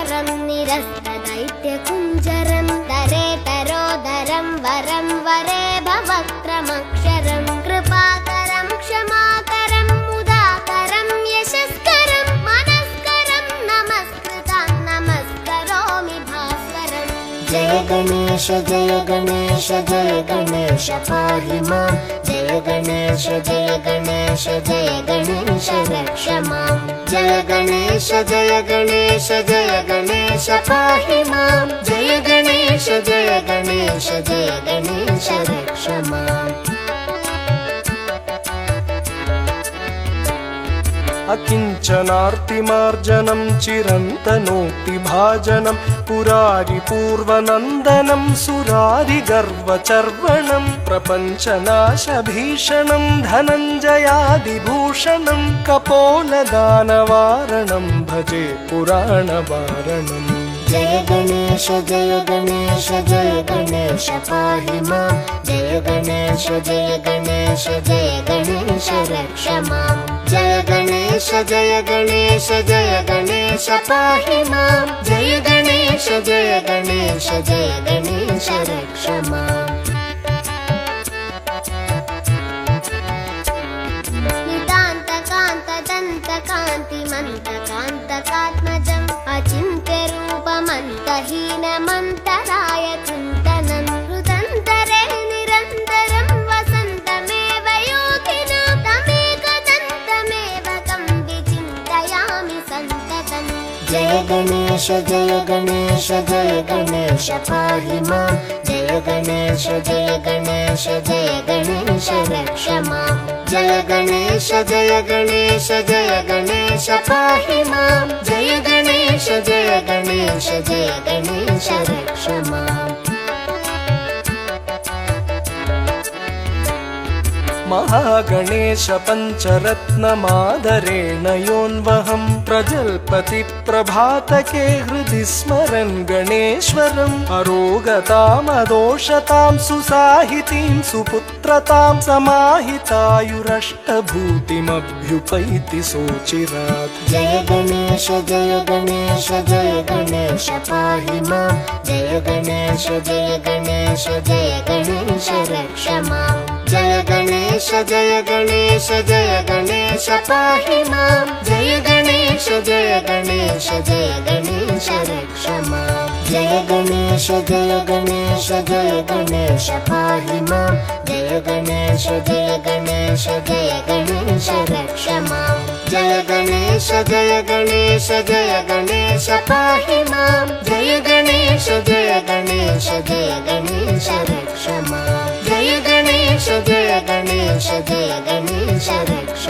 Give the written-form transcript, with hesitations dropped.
वक्त्रं निरस्तदैत्यकुञ्जरं तरेतरोदरं वरं वरेभवक्त्रमक्षरं कृपाकरं क्षमाकरं मुदाकरं यशस्करं मनस्करं नमस्कृतं नमस्करोमि भास्वरम्। जय गणेश जय गणेश जय गणेश पाहि मां। जय गणेश जय गणेश जय गणेश रक्ष मां। जय गणेश जय गणेश जय गणेश पाहि मां। जय गणेश जय गणेश जय गणेश रक्ष माम्। अकिञ्चनार्तिमार्जनं चिरन्तनोक्तिभाजनं पुरारिपूर्वनन्दनं सुरारिगर्वचर्वणं प्रपञ्चनाशभीषणं धनञ्जयादिभूषणं कपोलदानवारणं भजे पुराणवारणम्। जय गणेश जय गणेश जय गणेश पाहि मां। जय गणेश जय गणेश जय गणेश रक्ष मां। जय गणेश जय गणेश जय गणेश पाहि मां। जय गणेश जय गणेश जय गणेश रक्ष माम्। नितान्तकान्तदन्तकान्तिमन्तकान्तकात्मजम् अचिन्त्यरूपमन्तहीनमन्तराय चिन्तनं हृदन्तरे निरन्तरं वसन्तमेव योगिनां तमेकदन्तमेव तं विचिन्तयामि सन्ततम्। जय गणेश जय गणेश जय गणेश पाहि मां। जय गणेश जय गणेश जय गणेश रक्ष मां। जय गणेश जय गणेश जय गणेश पाहि मां। जय गणेश जय गणेश जय गणेश रक्ष माम्। महागणेश पञ्चरत्नमादरेण योऽन्वहं प्रजल्पति प्रभातके हृदि स्मरन् गणेश्वरम्। अरोगतामदोषतां सुसाहितीं सुपुत्रतां समाहितायुरष्टभूतिमभ्युपैति सोचिरात्। जय गणेश जय गणेश जय गणेश पाहि मां। जय गणेश जय गणेश जय गणेश रक्ष माम्। जय गणेश जय गणेश जय गणेश पाहि मां। जय गणेश जय गणेश जय गणेश रक्ष माम्। जय गणेश जय गणेश जय गणेश पाहि मां। जय गणेश जय गणेश जय गणेश रक्ष माम्। जय गणेश जय गणेश जय गणेश पाहि मां। जय गणेश जय गणेश जय गणेश रक्ष माम्। जय गणेश जय गणेश जय गणेश रक्ष